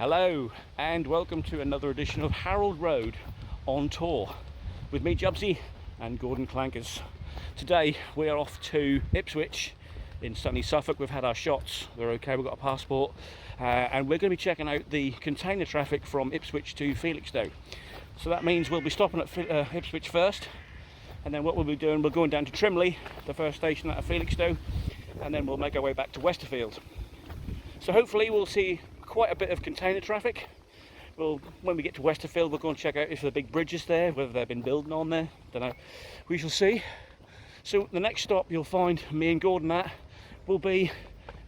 Hello and welcome to another edition of Harold Road on tour with me, Jubsy, and Gordon Clankers. Today we are off to Ipswich in sunny Suffolk. We've had our shots, they're okay, we've got a passport, and we're going to be checking out the container traffic from Ipswich to Felixstowe. So that means we'll be stopping at Ipswich first, and then what we'll be doing, we're going down to Trimley, the first station out of Felixstowe, and then we'll make our way back to Westerfield. So hopefully we'll see quite a bit of container traffic. When we get to Westerfield, we'll go and check out if the big bridge is there, whether they've been building on there, don't know, we shall see. So the next stop you'll find me and Gordon at will be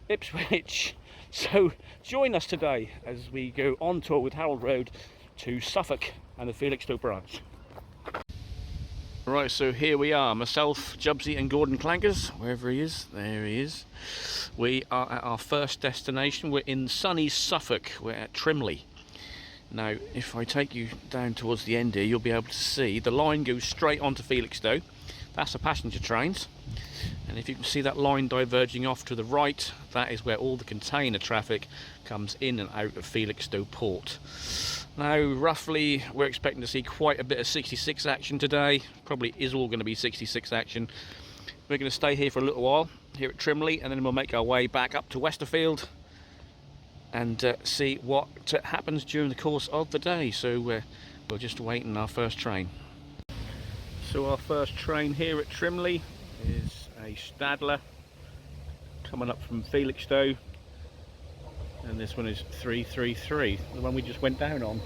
Ipswich. So join us today as we go on tour with Harold Road to Suffolk and the Felixstowe branch. Right, so here we are, myself, Jubsy and Gordon Clankers, wherever he is, there he is. We are at our first destination. We're in sunny Suffolk, we're at Trimley. Now, if I take you down towards the end here, you'll be able to see the line goes straight onto Felixstowe. That's the passenger trains. And if you can see that line diverging off to the right, that is where all the container traffic comes in and out of Felixstowe port. Now, roughly, we're expecting to see quite a bit of 66 action today. Probably is all going to be 66 action. We're going to stay here for a little while, here at Trimley, and then we'll make our way back up to Westerfield and see what happens during the course of the day. So we'll just wait on our first train. So our first train here at Trimley is a Stadler coming up from Felixstowe. And this one is 333, the one we just went down on.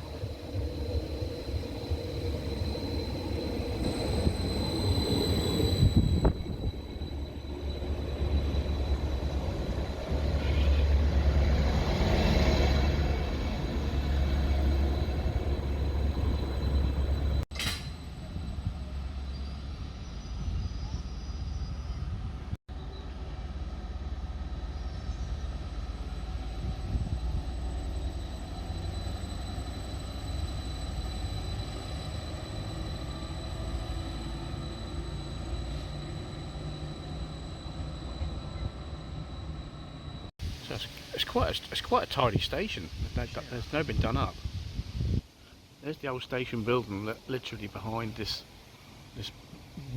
So it's quite a tidy station. There's no been done up. There's the old station building, literally behind this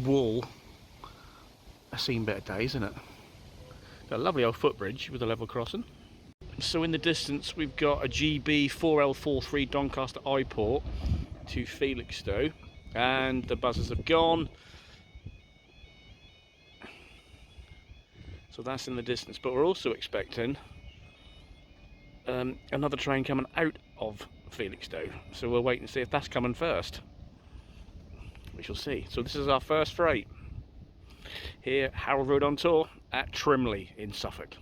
wall. That's seen better days, isn't it? Got a lovely old footbridge with a level crossing. So in the distance we've got a GB 4L43 Doncaster I-Port to Felixstowe, and the buses have gone. So that's in the distance, but we're also expecting another train coming out of Felixstowe. So we'll wait and see if that's coming first. We shall see. So this is our first freight here at Harold Road on tour at Trimley in Suffolk.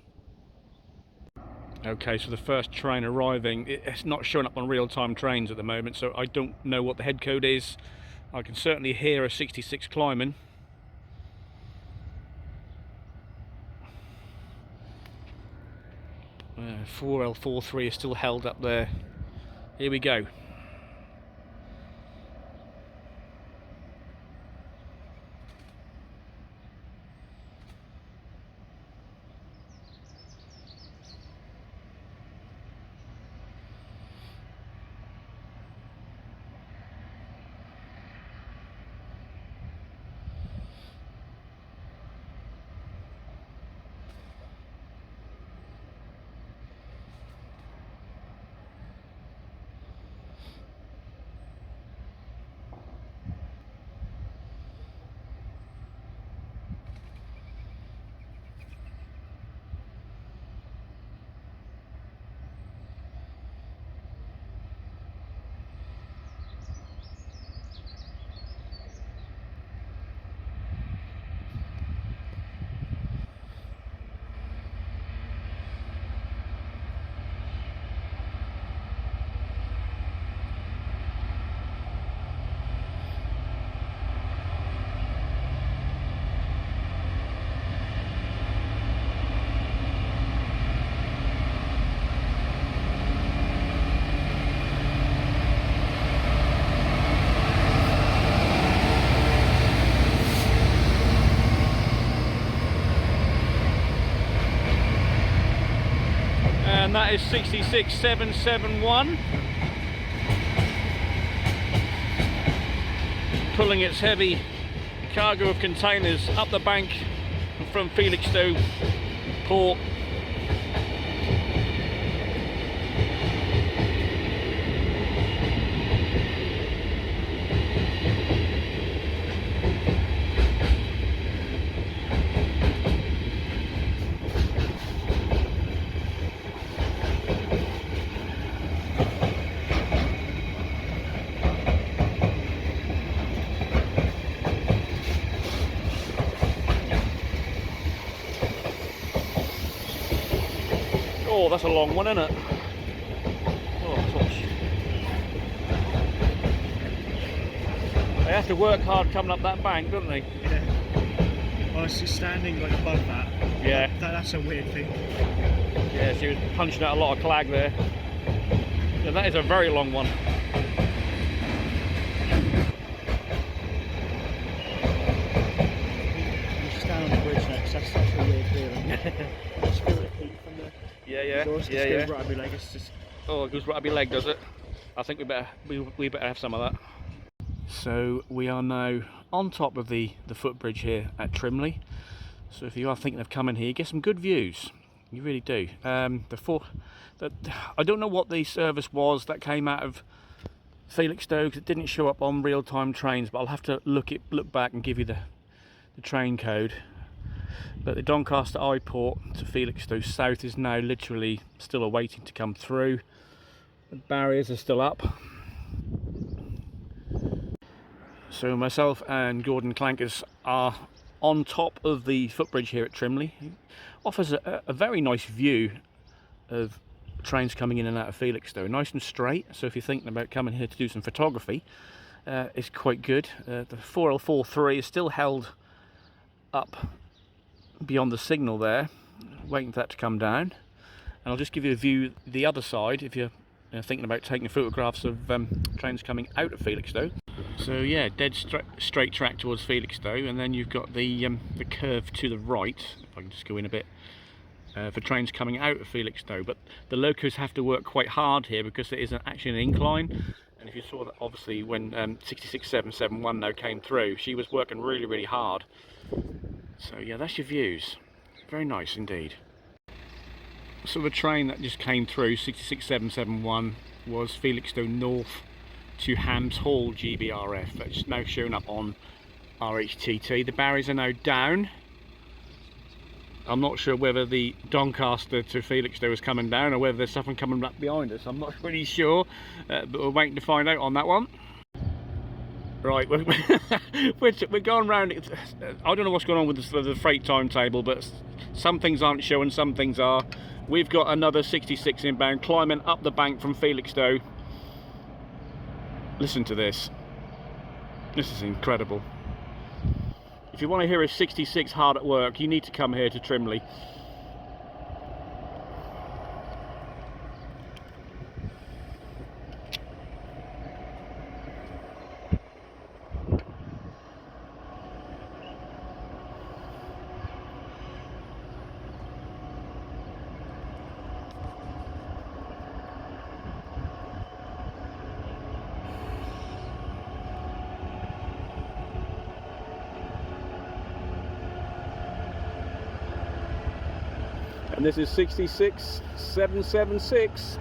Okay, so the first train arriving, it's not showing up on real-time trains at the moment, so I don't know what the head code is. I can certainly hear a 66 climbing. 4L43 is still held up there. Here we go. that is 66771. Pulling its heavy cargo of containers up the bank from Felixstowe port. Oh, that's a long one, isn't it? Oh, gosh. They have to work hard coming up that bank, don't they? Yeah. Well, it's just standing like above that. Yeah. That's a weird thing. Yeah, she was punching out a lot of clag there. Yeah, that is a very long one. You should stand on the bridge next. That's such a weird feeling. I just feel the heat from the Yeah. exhaust. Yeah. It goes right up your leg. It's just... Oh, it goes right up your leg, does it? I think we better have some of that. So we are now on top of the footbridge here at Trimley. So if you are thinking of coming here, get some good views. You really do. I don't know what the service was that came out of Felixstowe, because it didn't show up on real-time trains, but I'll have to look back and give you the train code. But the Doncaster Eye Port to Felixstowe South is now literally still awaiting to come through. The barriers are still up. So myself and Gordon Clankers are on top of the footbridge here at Trimley. It offers a very nice view of trains coming in and out of Felixstowe, nice and straight. So if you're thinking about coming here to do some photography, it's quite good. The 4L43 is still held up beyond the signal there, waiting for that to come down. And I'll just give you a view the other side if you're thinking about taking photographs of trains coming out of Felixstowe. So yeah, dead straight track towards Felixstowe, and then you've got the curve to the right. If I can just go in a bit, for trains coming out of Felixstowe. But the locos have to work quite hard here because it is actually an incline. And if you saw that, obviously, when 66771 now came through, she was working really hard. So yeah, that's your views. Very nice indeed. So the train that just came through, 66771, was Felixstowe North to Hams Hall GBRF. That's now showing up on RHTT. The barriers are now down. I'm not sure whether the Doncaster to Felixstowe is coming down or whether there's something coming up behind us. I'm not really sure, but we're waiting to find out on that one. Right, we're going round. I don't know what's going on with the freight timetable, but some things aren't showing, some things are. We've got another 66 inbound climbing up the bank from Felixstowe. Listen to this. This is incredible. If you want to hear a 66 hard at work, you need to come here to Trimley. And this is 66776.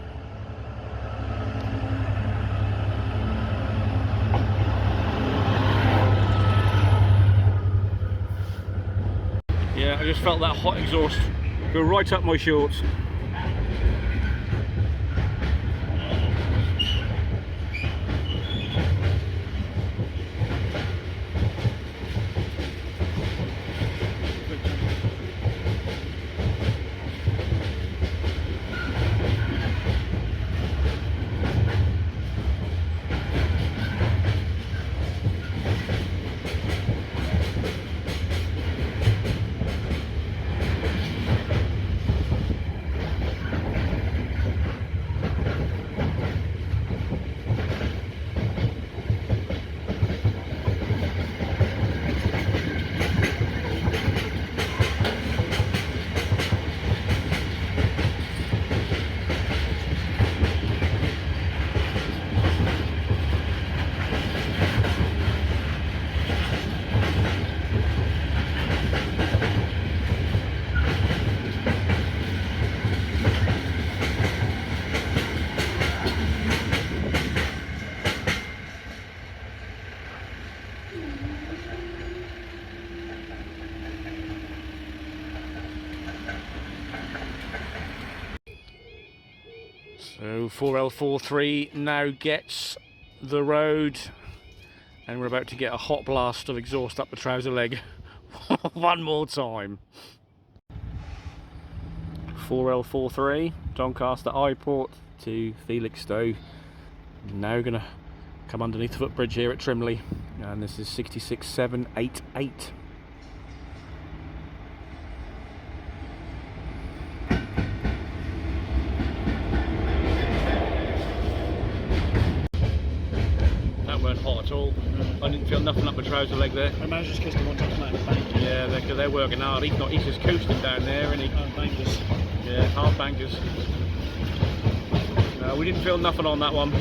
Yeah, I just felt that hot exhaust go right up my shorts. 4L43 now gets the road, and we're about to get a hot blast of exhaust up the trouser leg. One more time. 4L43 Doncaster Port to Felixstowe. Now gonna come underneath the footbridge here at Trimley, and this is 66788. That weren't hot at all. I didn't feel nothing up my trouser leg there. I imagine it's because the one touch flat in the bank. Yeah, they're working hard. He's just coasting down there, and Bankers. yeah, hard bankers. No, we didn't feel nothing on that one.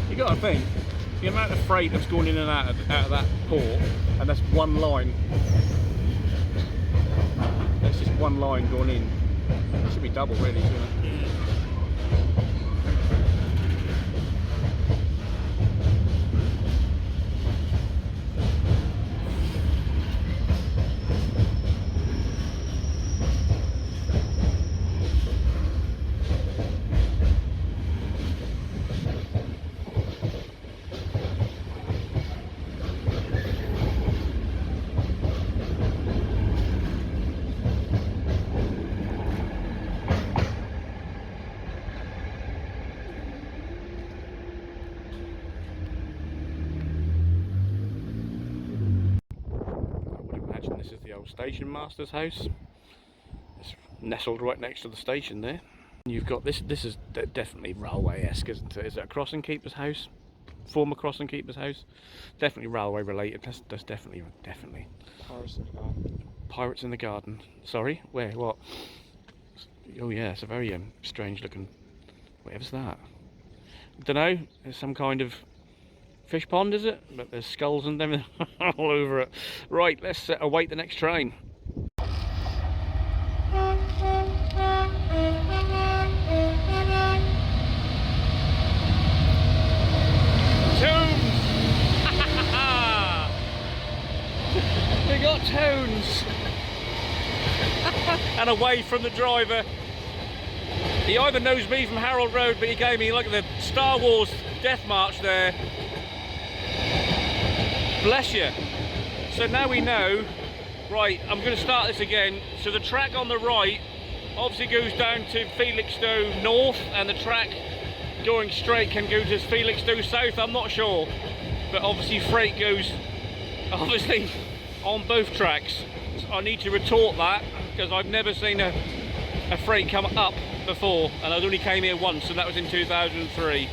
You got to think, the amount of freight that's going in and out of that port, and that's one line. That's just one line going in. It should be double really, shouldn't it? This is the old station master's house. It's nestled right next to the station there. You've got this is definitely railway-esque, isn't it? Is it a crossing keeper's house? Former crossing keeper's house? Definitely railway related. That's definitely. Pirates in the garden. Pirates in the garden. Sorry? Where? What? Oh yeah, it's a very strange looking. Whatever's that? Don't know. There's some kind of fish pond, is it? But there's skulls and everything all over it. Right, let's await the next train. Tunes! We got tunes! And away from the driver. He either knows me from Harold Road, but he gave me like the Star Wars Death March there. Bless you. So now we know. Right, I'm going to start this again. So the track on the right obviously goes down to Felixstowe North, and the track going straight can go to Felixstowe South. I'm not sure, but obviously freight goes obviously on both tracks. So I need to retort that, because I've never seen a freight come up before, and I only came here once, and that was in 2003.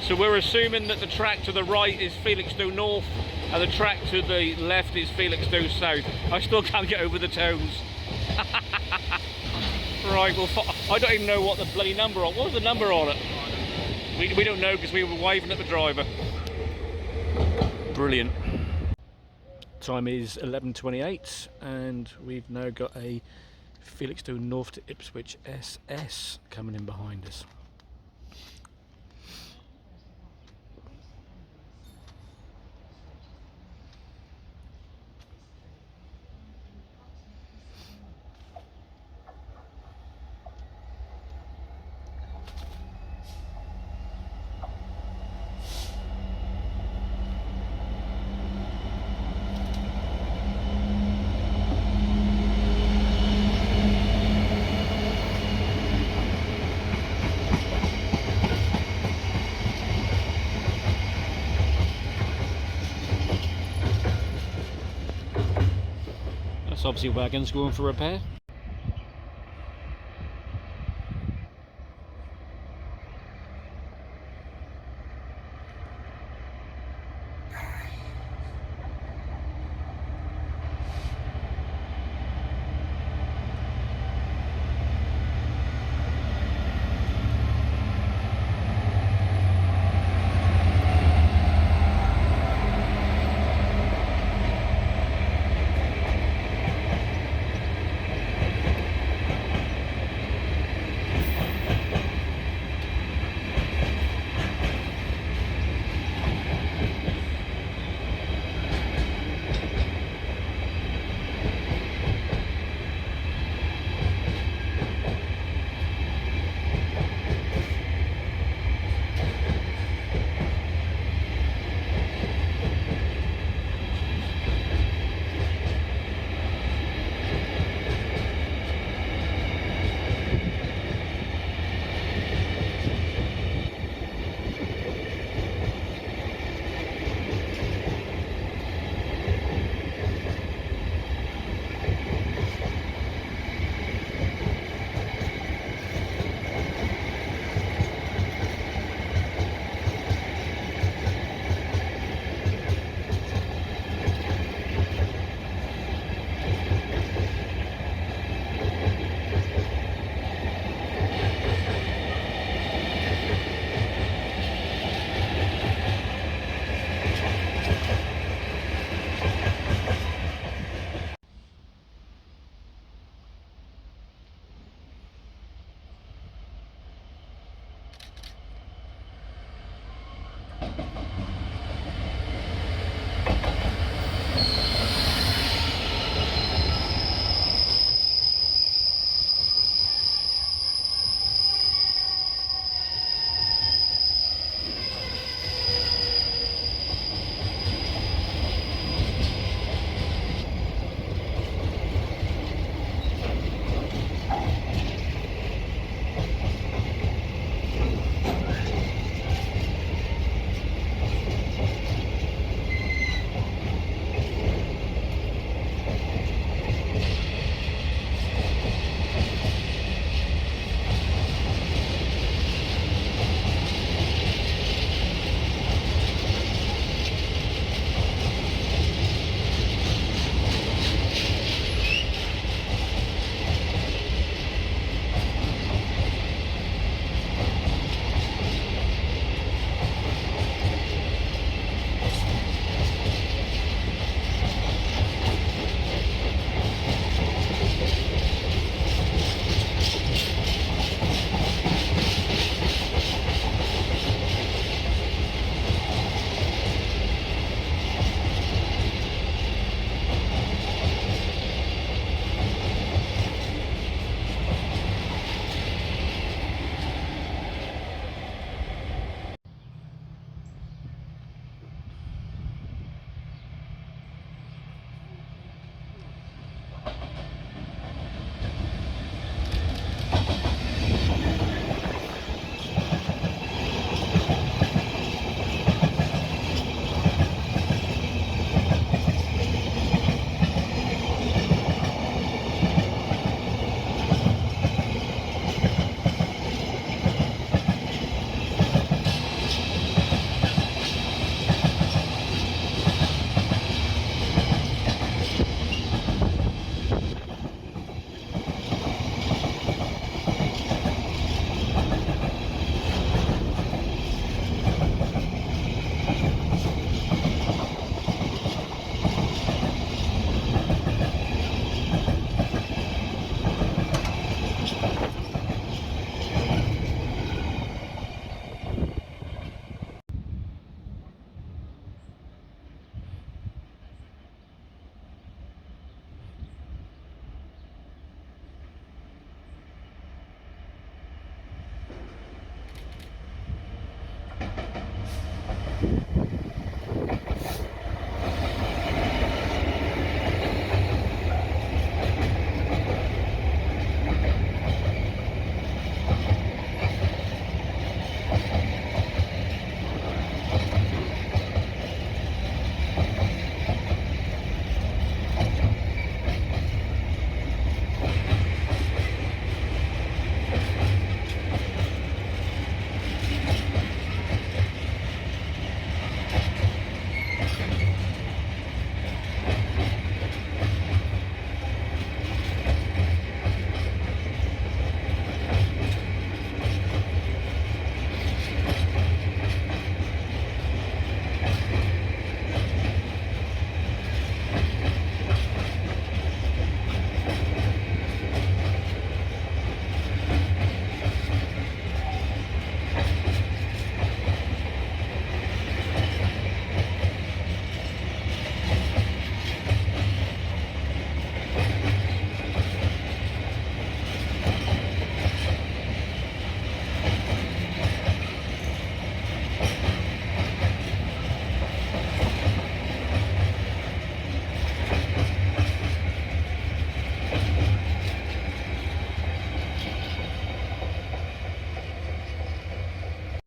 So we're assuming that the track to the right is Felixstowe North, and the track to the left is Felixstowe South. I still can't get over the tones. Right, well, I don't even know what the bloody number on. What was the number on it? We don't know, because we were waving at the driver. Brilliant. Time is 11:28, and we've now got a Felixstowe North to Ipswich SS coming in behind us. That's obviously wagons going for repair.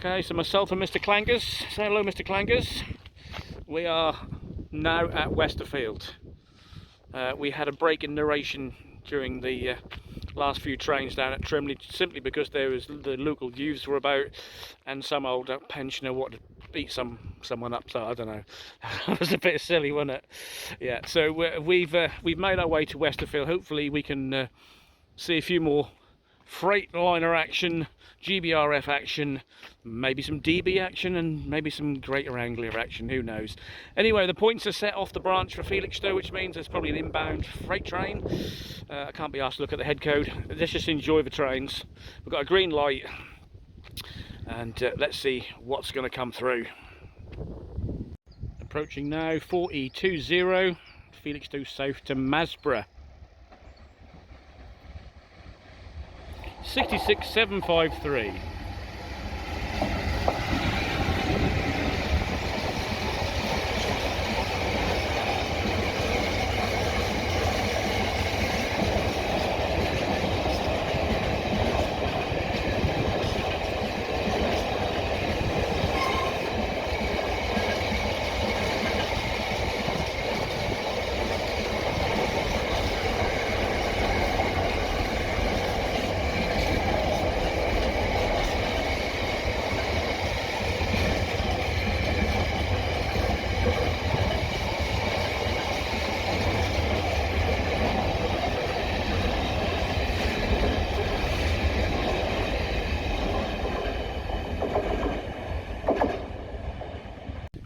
Okay, so myself and Mr. Clangers. Say hello, Mr. Clangers. We are now at Westerfield. We had a break in narration during the last few trains down at Trimley, simply because there was the local youths were about, and some old pensioner wanted to beat someone up. So I don't know. That was a bit silly, wasn't it? Yeah. So we've made our way to Westerfield. Hopefully we can see a few more Freightliner action, GBRF action, maybe some DB action, and maybe some greater angler action, who knows. Anyway, the points are set off the branch for Felixstowe, which means there's probably an inbound freight train. I can't be asked to look at the head code. Let's just enjoy the trains. We've got a green light, and let's see what's going to come through. Approaching now 4E20, Felixstowe South to Masborough. 66753.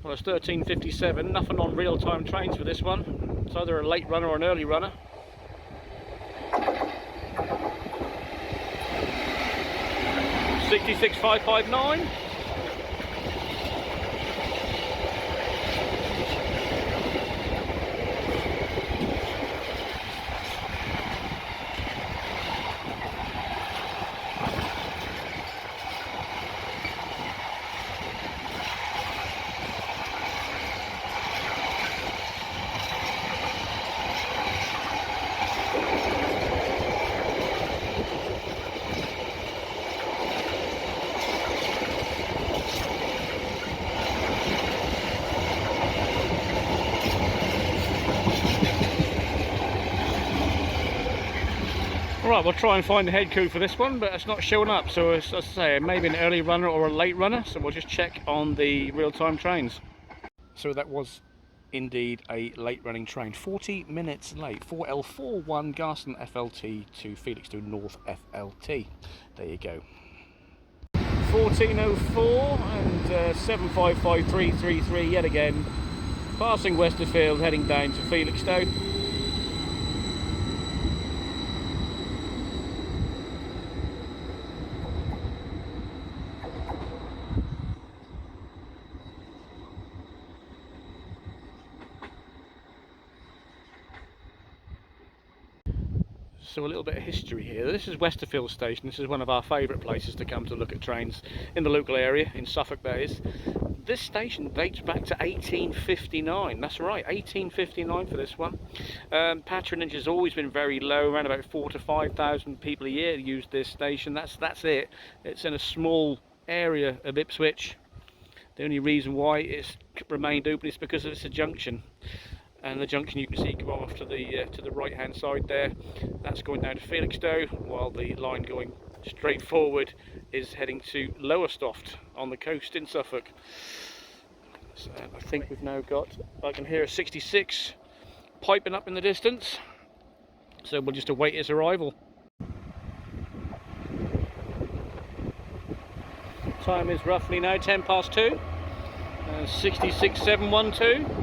Well, it's 13:57, nothing on real-time trains for this one. It's either a late runner or an early runner. $66,559. Right, we'll try and find the head code for this one, but it's not showing up. So as I say, maybe an early runner or a late runner. So we'll just check on the real-time trains. So that was indeed a late running train, 40 minutes late. 4L41 Garston FLT to Felixstowe North FLT. There you go. 14:04 and 755333 yet again. Passing Westerfield, heading down to Felixstowe. So a little bit of history here. This is Westerfield station. This is one of our favourite places to come to look at trains in the local area, in Suffolk that is. This station dates back to 1859. That's right, 1859 for this one. Patronage has always been very low, around about 4,000 to 5,000 people a year use this station. That's it. It's in a small area of Ipswich. The only reason why it's remained open is because it's a junction. And the junction you can see go off to the right hand side there. That's going down to Felixstowe, while the line going straight forward is heading to Lowestoft on the coast in Suffolk. So I think we've now got, I can hear a 66 piping up in the distance, so we'll just await its arrival. Time is roughly now 2:10, 66712.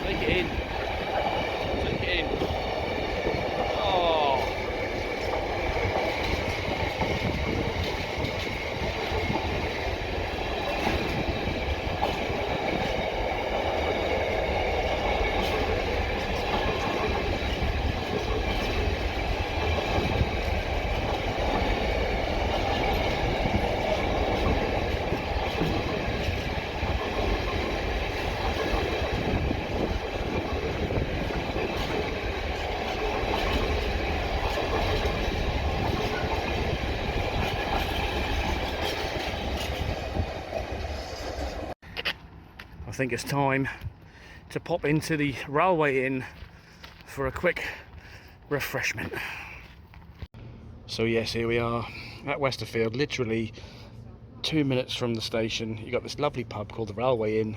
Take it in. Take it in. Oh. I think it's time to pop into the railway inn for a quick refreshment. So yes, here we are at Westerfield, literally 2 minutes from the station. You've got this lovely pub called the Railway Inn,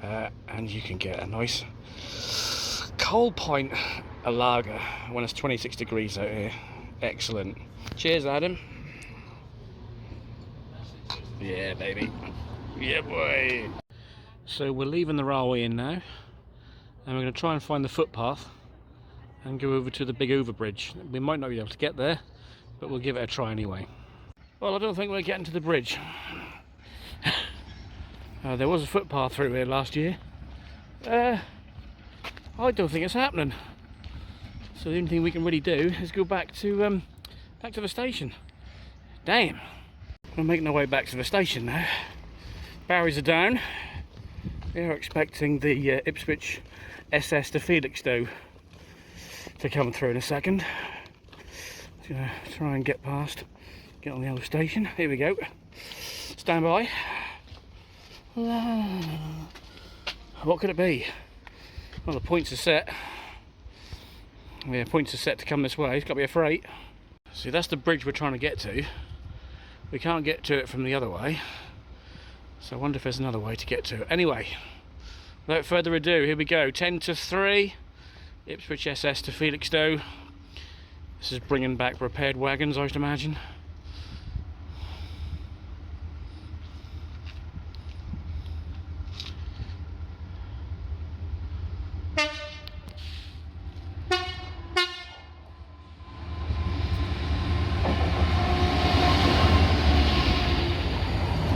and you can get a nice cold pint of lager when it's 26 degrees out here. Excellent. Cheers, Adam. Yeah, baby. Yeah, boy. So we're leaving the railway inn now, and we're going to try and find the footpath and go over to the big overbridge. We might not be able to get there, but we'll give it a try anyway. Well, I don't think we're getting to the bridge. There was a footpath through here last year. I don't think it's happening. So the only thing we can really do is go back to the station. Damn. We're making our way back to the station now. Barriers are down. We are expecting the Ipswich SS to Felixstowe to come through in a second. Just gonna try and get past, get on the other station. Here we go. Stand by. What could it be? Well, the points are set. Yeah, points are set to come this way. It's got to be a freight. See, that's the bridge we're trying to get to. We can't get to it from the other way. So I wonder if there's another way to get to it. Anyway, without further ado, here we go. 2:10, Ipswich SS to Felixstowe. This is bringing back repaired wagons, I should imagine.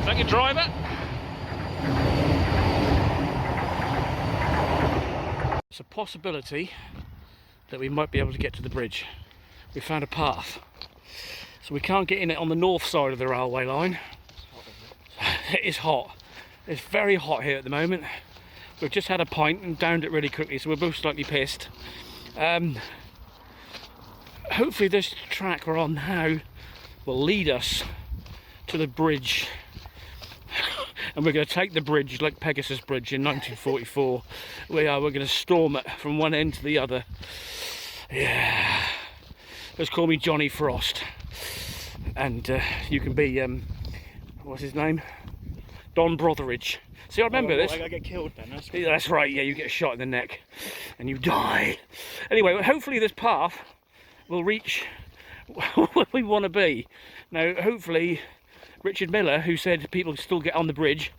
Thank you, driver. It's a possibility that we might be able to get to the bridge. We found a path. So we can't get in it on the north side of the railway line. It is hot. It's very hot here at the moment. We've just had a pint and downed it really quickly, so we're both slightly pissed. Hopefully this track we're on now will lead us to the bridge. And we're going to take the bridge like Pegasus Bridge in 1944. We're going to storm it from one end to the other. Yeah. Let's call me Johnny Frost. And you can be, what's his name? Don Brotheridge. See, I remember this. I get killed then. That's right, yeah, you get shot in the neck and you die. Anyway, hopefully this path will reach where we want to be. Now, hopefully Richard Miller, who said people still get on the bridge,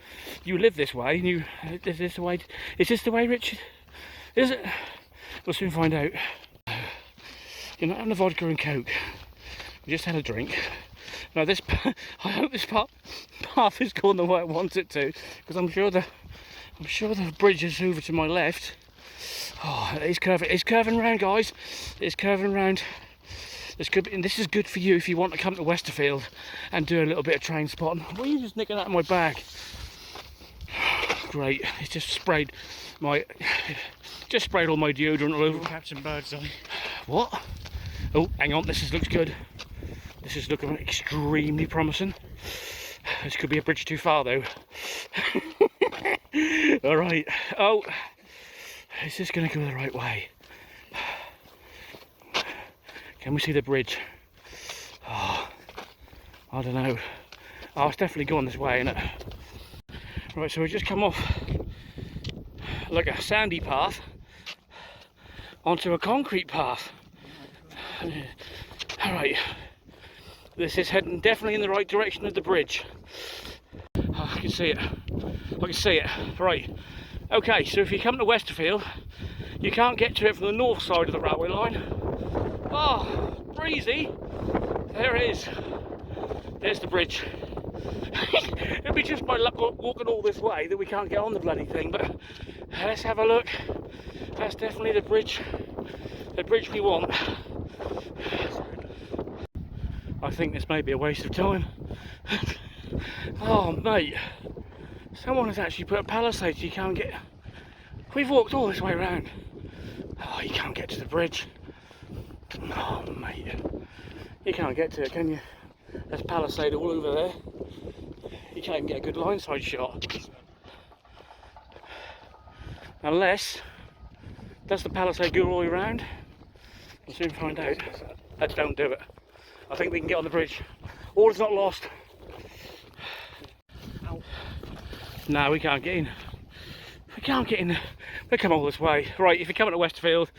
you live this way, and you, is this the way? Is this the way, Richard? Is it? We'll soon find out. You're not having a vodka and coke. We just had a drink. Now this, I hope this path is going the way I want it to, because I'm sure the bridge is over to my left. Oh, it's curving round, guys. It's curving round. And this is good for you if you want to come to Westerfield and do a little bit of train spotting. What are you just nicking out of my bag? Great, it's just sprayed all my deodorant all over. Captain Birdseye. What? Oh, hang on, looks good. This is looking extremely promising. This could be a bridge too far though. Alright, oh, is this going to go the right way? Can we see the bridge? Oh, I don't know. Oh, it's definitely going this way, isn't it? Right, so we've just come off like a sandy path onto a concrete path. Alright, this is heading definitely in the right direction of the bridge. Oh, I can see it. I can see it. Right. Okay, so if you come to Westerfield, you can't get to it from the north side of the railway line. Oh, breezy. There it is. There's the bridge. It'd be just my luck walking all this way that we can't get on the bloody thing, but let's have a look. That's definitely the bridge we want. I think this may be a waste of time. Oh mate, someone has actually put a palisade so you can't get... We've walked all this way around. Oh, you can't get to the bridge. Oh mate, you can't get to it, can you? There's palisade all over there. You can't even get a good line side shot. Unless, does the palisade go all the way around? We'll soon find out. Let's don't do it. I think we can get on the bridge. All is not lost. Ow. No, we can't get in. We can't get in. We come all this way. Right, if you're coming to Westerfield,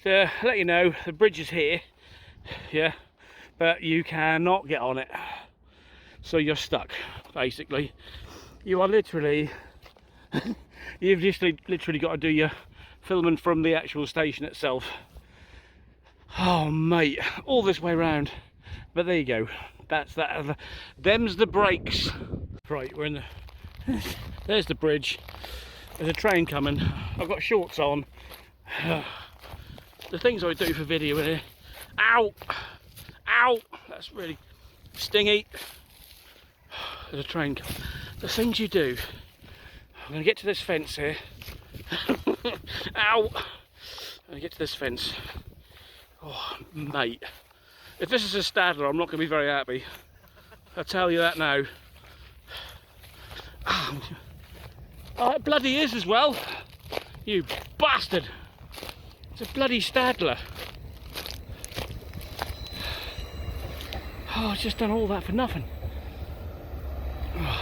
let you know, the bridge is here. Yeah, but you cannot get on it. So you're stuck, basically. You are literally, you've just literally got to do your filming from the actual station itself. Oh mate, all this way round. But there you go. That's that. Them's the brakes. Right, we're in the... There's the bridge. There's a train coming. I've got shorts on. The things I do for video here. Ow! Ow! That's really stingy. There's a train coming. The things you do. I'm going to get to this fence here. Ow! I'm going to get to this fence. Oh, mate. If this is a Stadler, I'm not going to be very happy. I'll tell you that now. Oh, it bloody is as well. You bastard. It's a bloody Stadler. Oh, I've just done all that for nothing. I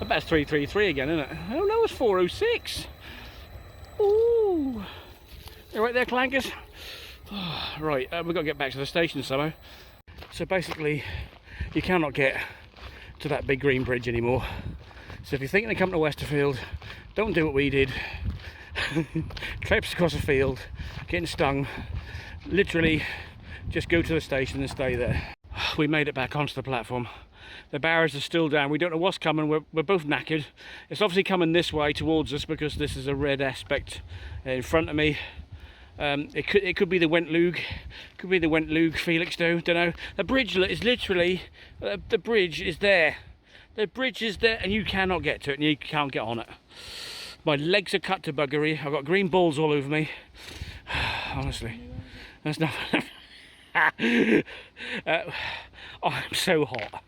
bet it's 333 again, isn't it? Oh no, it's 406. Ooh. You right there, clankers? Oh, right, we've got to get back to the station somehow. So basically, you cannot get to that big green bridge anymore. So if you're thinking of coming to Westerfield, don't do what we did. Trips across a field, getting stung. Literally, just go to the station and stay there. We made it back onto the platform. The barriers are still down. We don't know what's coming. We're both knackered. It's obviously coming this way towards us because this is a red aspect in front of me. It could be the Wentloog, could be the Wentloog Felixstowe, don't know. The bridge is literally, the bridge is there. The bridge is there and you cannot get to it and you can't get on it. My legs are cut to buggery. I've got green balls all over me. Honestly, that's not... I'm so hot.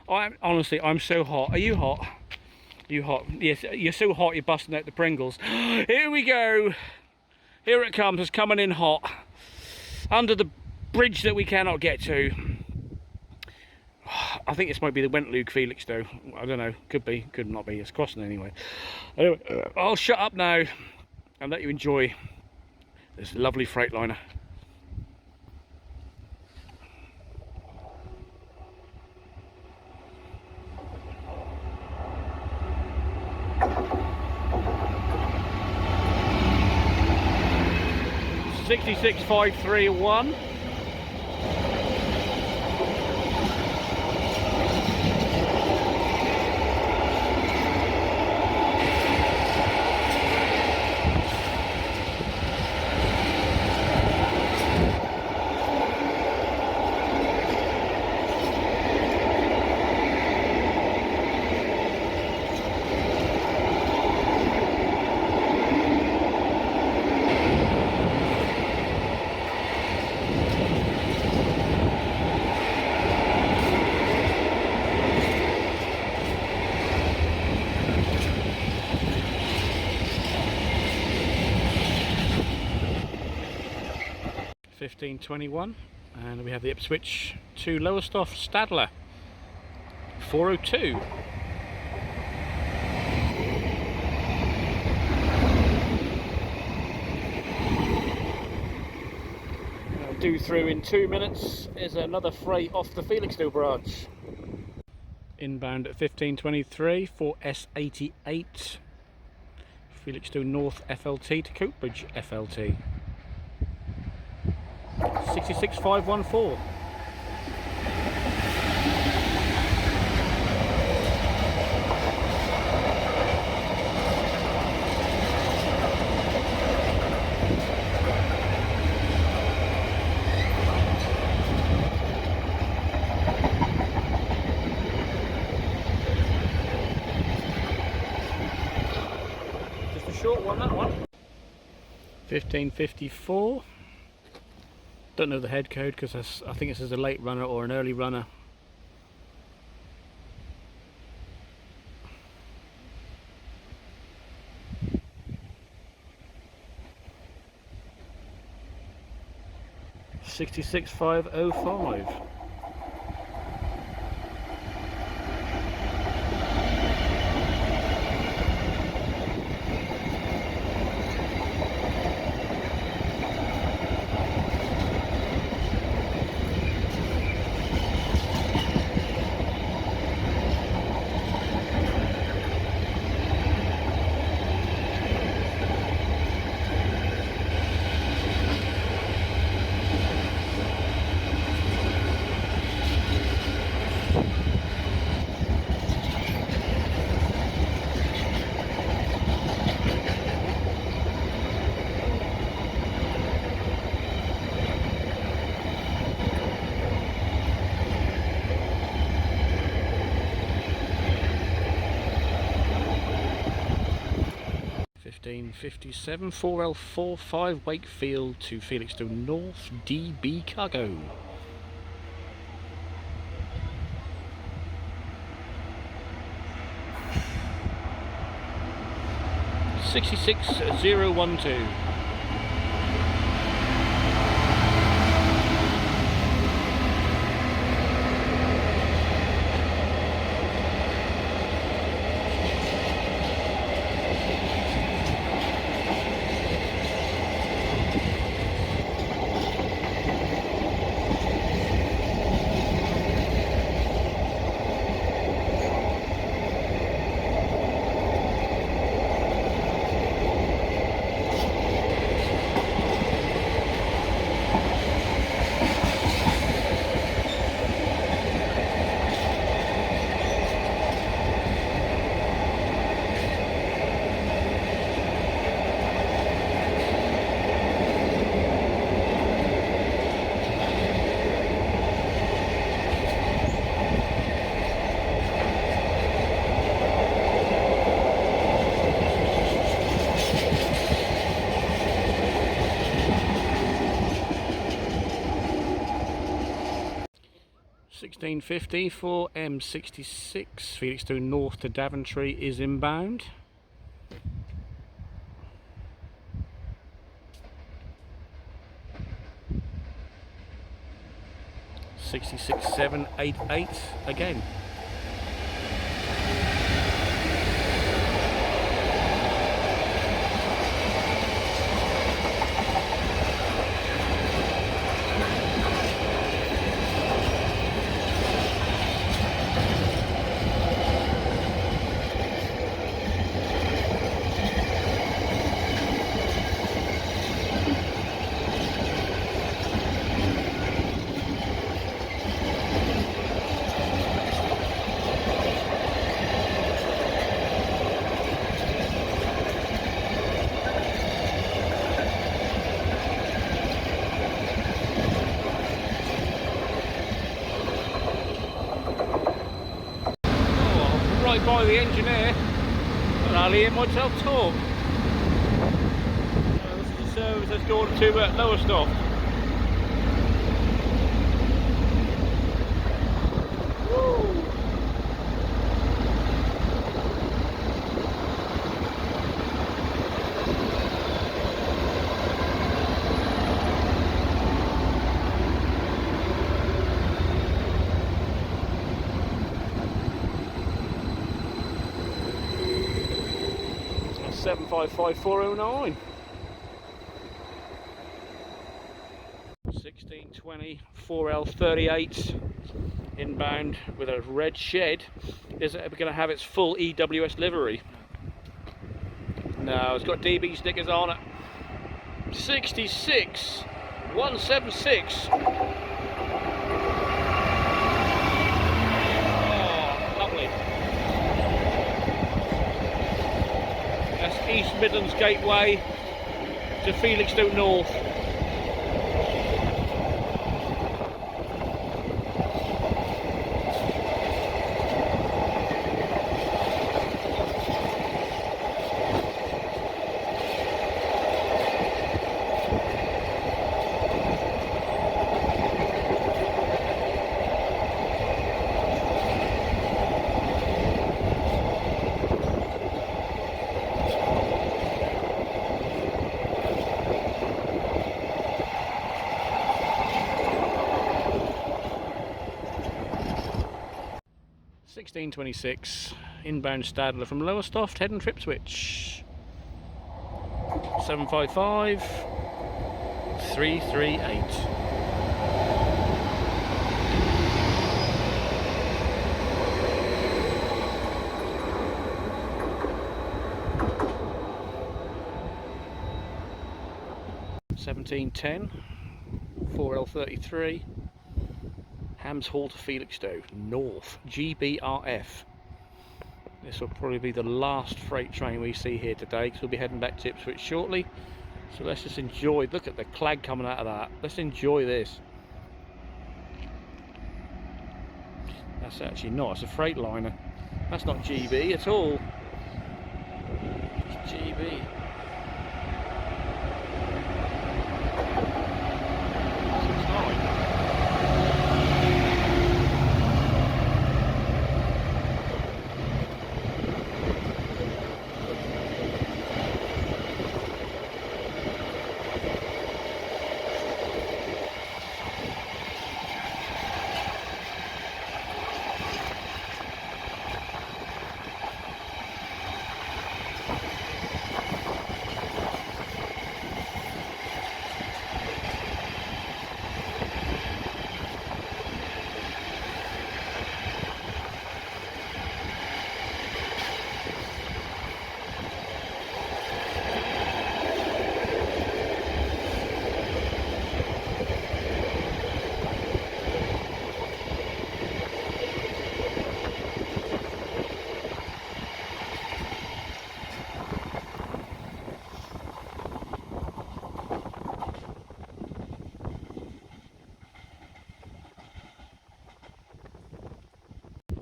I'm so hot. Are you hot? Are you hot? Yes, you're so hot you're busting out the Pringles. Here we go. Here it comes. It's coming in hot. Under the bridge that we cannot get to. I think this might be the Wentloog Felixstowe. I don't know. Could be. Could not be. It's crossing anyway. Anyway, I'll shut up now and let you enjoy this lovely Freightliner. $66,531. 1521, and we have the Ipswich to Lowestoft Stadler 402. Due through in 2 minutes is another freight off the Felixstowe branch. Inbound at 1523 for S88 Felixstowe North FLT to Coatbridge FLT 66514. Short one, that one. 1554. Don't know the head code because I think this is a late runner or an early runner. $66,505. 1557 4L45 Wakefield to Felixstowe North DB Cargo. $66,012. 1650 for M66 Felixstowe North to Daventry is inbound. $66,788 again. By the engineer, but I'll hear myself talk. This is the service that's going to Lowestoft. 755-409. 1620 4L38 inbound with a red shed. Is it ever going to have its full EWS livery? No, it's got DB stickers on it. 66 176. Oh, lovely. That's East Midlands Gateway to Felixstowe North. $16.26 inbound Stadler from Lowestoft heading to Ipswich. 755 338. $17.10 4L33 Hams Hall to Felixstowe North GBRF. This will probably be the last freight train we see here today, because we'll be heading back to Ipswich shortly. So let's just enjoy. Look at the clag coming out of that. Let's enjoy this. That's actually not. It's a freight liner. That's not GB at all. It's GB.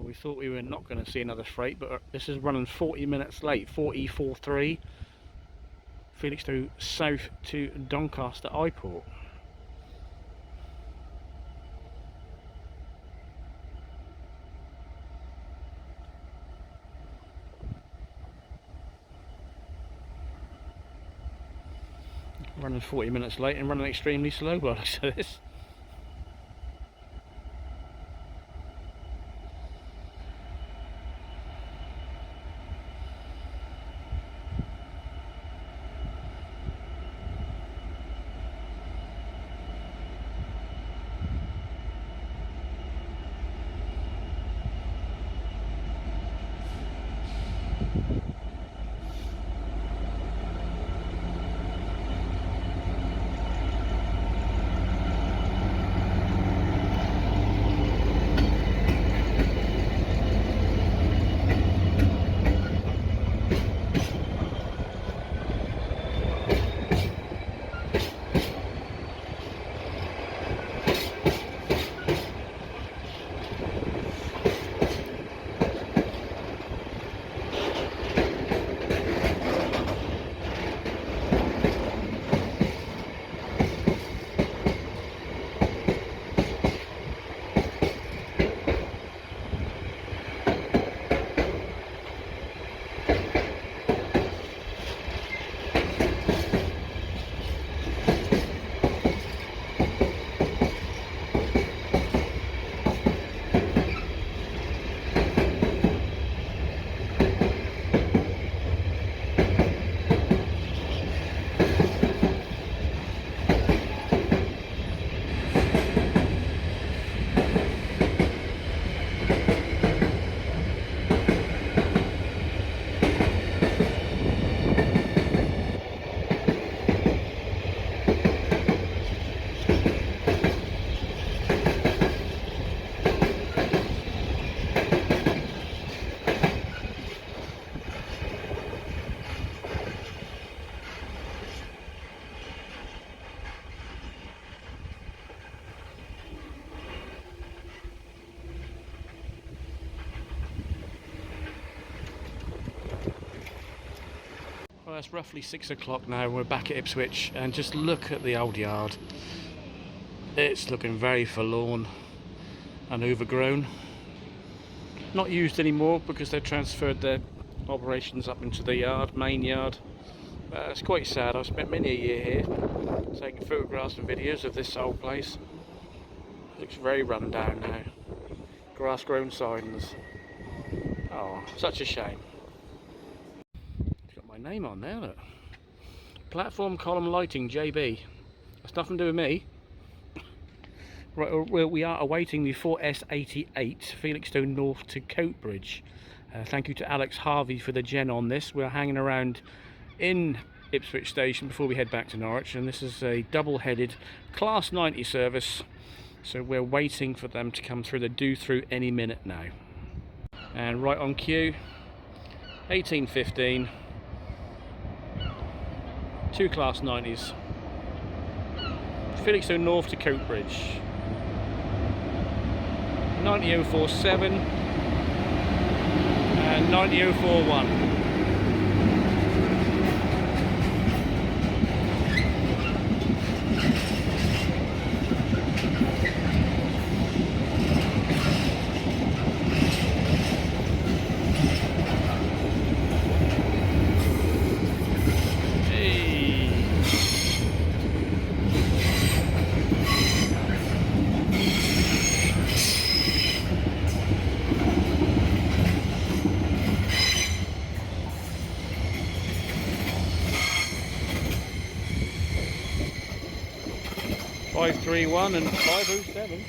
We thought we were not going to see another freight, but this is running 40 minutes late. 4043 Felixstowe south to Doncaster Eyeport. Running 40 minutes late and running extremely slow by the looks of this. it's roughly 6 o'clock now. We're back at Ipswich, and just look at the old yard. It's looking very forlorn and overgrown. Not used anymore because they've transferred their operations up into the yard, main yard. It's quite sad. I've spent many a year here taking photographs and videos of this old place. It looks very run down now. Grass grown sidings. Oh, such a shame. It's got my name on there, look. Platform column lighting, JB. That's nothing to do with me. Right, we are awaiting the 4S88 Felixstowe North to Coatbridge. Thank you to Alex Harvey for the gen on this. We're hanging around in Ipswich station before we head back to Norwich, and this is a double-headed Class 90 service, so we're waiting for them to come through. They do through any minute now. And right on cue, 1815, 2 Class 90s, Felixstowe North to Coatbridge. 90047 and 90041. Five 3-1 and 507.